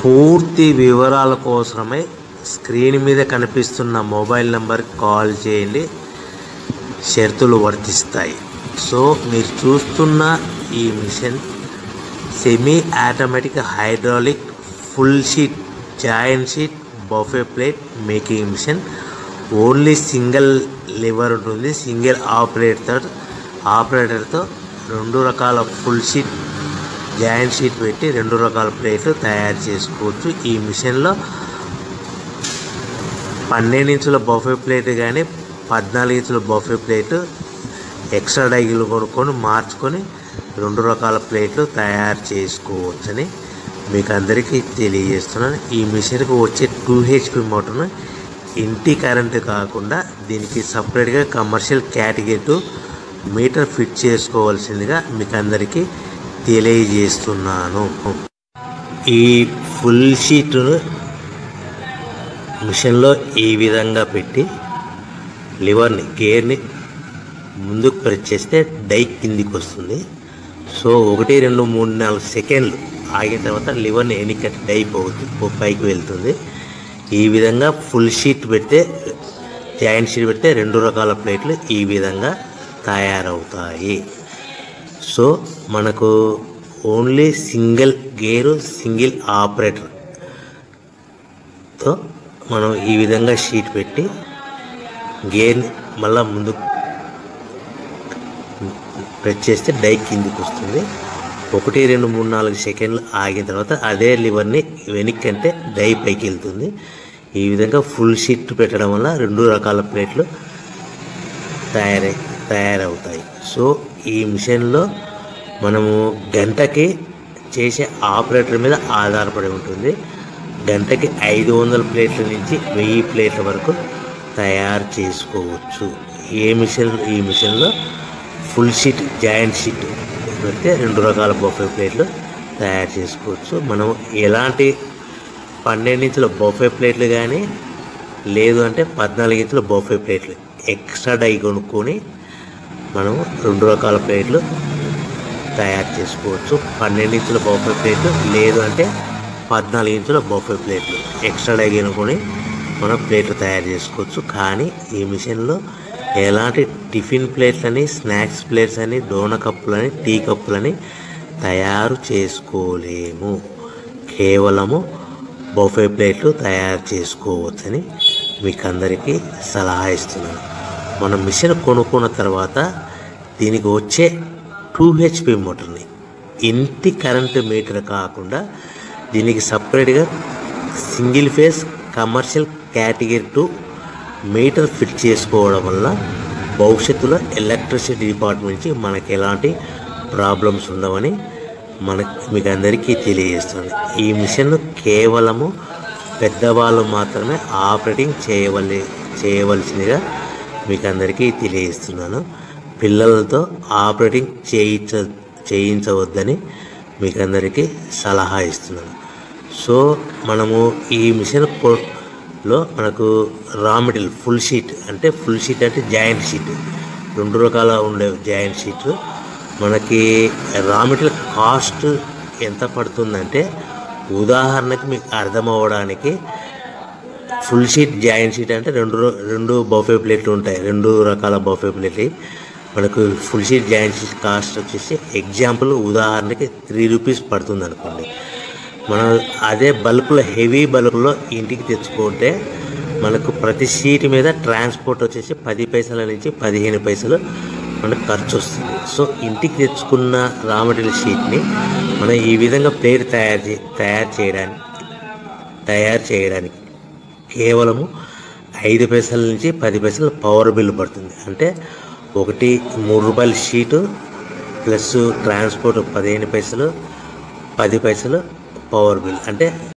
పూర్తి వివరాల కోసమై స్క్రీన్ మీద కనిపిస్తున్న మొబైల్ నంబర్కి కాల్ చేయండి. షరతులు వర్తిస్తాయి. సో మీరు చూస్తున్న ఈ machine semi automatic hydraulic full sheet joint sheet buffet plate making machine. Only single lever ఉంటుంది. సింగిల్ ఆపరేటర్తో 2 రకాల ఫుల్ షీట్ జాయింట్ షీట్ పెట్టి 2 రకాల ప్లేట్లు తయారు చేసుకోవచ్చు. ఈ మిషన్లో 12 ఇంచుల బఫే ప్లేట్ కానీ 14 ఇంచుల బఫే ప్లేటు ఎక్స్ట్రా డైలు కొనుక్కొని మార్చుకొని 2 రకాల ప్లేట్లు తయారు చేసుకోవచ్చని మీకు అందరికీ తెలియజేస్తున్నాను. ఈ మిషన్కి వచ్చే 2 HP మోటార్ను ఇంటి కరెంటు కాకుండా దీనికి సపరేట్గా కమర్షియల్ కేటగిరీ 2 మీటర్ ఫిట్ చేసుకోవాల్సిందిగా మీకు అందరికీ తెలియజేస్తున్నాను. ఈ ఫుల్ షీట్ను మిషన్లో ఈ విధంగా పెట్టి లివర్ని గేర్ని ముందుకు ప్రెస్ చేస్తే డై కిందికి వస్తుంది. సో 1 2 3 4 సెకండ్లు ఆగిన తర్వాత లివర్ని వెనక్కి డై పైకి వెళ్తుంది. ఈ విధంగా ఫుల్ షీట్ పెడితే జాయింట్ షీట్ పెడితే 2 రకాల ప్లేట్లు ఈ విధంగా తయారవుతాయి. సో మనకు ఓన్లీ సింగిల్ గేరు సింగిల్ ఆపరేటర్తో మనం ఈ విధంగా షీట్ పెట్టి గేర్ని మళ్ళీ ముందుకు ప్రెస్ చేస్తే డై కిందికి వస్తుంది. 1 2 3 4 సెకండ్లు ఆగిన తర్వాత అదే లివర్ని వెనక్కి అంటే డై పైకి వెళ్తుంది. ఈ విధంగా ఫుల్ షీట్ పెట్టడం వల్ల 2 రకాల ప్లేట్లు తయారవుతాయి. సో ఈ మిషన్లో మనము గంటకి చేసే ఆపరేటర్ మీద ఆధారపడి ఉంటుంది. గంటకి 500 ప్లేట్ల నుంచి 1000 ప్లేట్ల వరకు తయారు చేసుకోవచ్చు. ఈ మిషన్లో ఫుల్ షీట్ జాయింట్ షీట్ పెడితే 2 రకాల బఫే ప్లేట్లు తయారు చేసుకోవచ్చు. మనం ఎలాంటి 12 ఇంచుల బఫే ప్లేట్లు కానీ లేదు అంటే 14 ఇంచుల బఫే ప్లేట్లు ఎక్స్ట్రా డై కొనుక్కొని మనం 2 రకాల ప్లేట్లు తయారు చేసుకోవచ్చు. 12 ఇంచుల బఫే ప్లేట్లు లేదు అంటే 14 ఇంచుల బఫే ప్లేట్లు ఎక్స్ట్రా డై కొనుక్కొని మనం ప్లేట్లు తయారు చేసుకోవచ్చు. కానీ ఈ మిషన్లో ఎలాంటి టిఫిన్ ప్లేట్లని స్నాక్స్ ప్లేట్స్ అని డోనా కప్పులని టీ కప్పులని తయారు చేసుకోలేము. కేవలము బఫే ప్లేట్లు తయారు చేసుకోవచ్చని మీకు అందరికీ సలహా ఇస్తున్నాను. మనం మిషన్ కొనుక్కున్న తర్వాత దీనికి వచ్చే 2 HP మోటార్ని ఇంటి కరెంటు మీటర్ కాకుండా దీనికి సపరేట్గా single phase commercial category 2 metre fit చేసుకోవడం వల్ల భవిష్యత్తులో ఎలక్ట్రిసిటీ డిపార్ట్మెంట్ నుంచి మనకి ఎలాంటి ప్రాబ్లమ్స్ ఉండవని మీకు అందరికీ తెలియజేస్తుంది. ఈ మిషన్ కేవలము పెద్దవాళ్ళు మాత్రమే ఆపరేటింగ్ చేయవలసిందిగా మీకు అందరికీ తెలియజేస్తున్నాను. పిల్లలతో ఆపరేటింగ్ చేయించవద్దని మీకు అందరికీ సలహా ఇస్తున్నాను. సో మనము ఈ మిషన్లో మనకు రా మెటీరియల్ ఫుల్ షీట్ అంటే జాయింట్ షీట్ 2 రకాల ఉండే జాయింట్ షీట్ మనకి రా మెటీరియల్ కాస్ట్ ఎంత పడుతుందంటే ఉదాహరణకి మీకు అర్థమవ్వడానికి ఫుల్ షీట్ జాయింట్ షీట్ అంటే 2 బఫే ప్లేట్లు ఉంటాయి. 2 రకాల బఫే ప్లేట్లు మనకు full sheet joint sheet cost వచ్చేసి ఎగ్జాంపుల్ ఉదాహరణకి 3 రూపీస్ పడుతుంది అనుకోండి. మనం అదే బల్క్లో హెవీ బల్క్లో ఇంటికి తెచ్చుకుంటే మనకు ప్రతి షీట్ మీద ట్రాన్స్పోర్ట్ వచ్చేసి 10 పైసల నుంచి 15 పైసలు మనకు ఖర్చు వస్తుంది. సో ఇంటికి తెచ్చుకున్న రా మెటీరియల్ షీట్ని మనం ఈ విధంగా ప్లేట్ తయారు చేయడానికి కేవలము 5 పైసల నుంచి 10 పైసలు పవర్ బిల్ పడుతుంది. అంటే 3 రూపాయల షీటు ప్లస్ ట్రాన్స్పోర్ట్ 15 పైసలు 10 పైసలు పవర్ బిల్ అంటే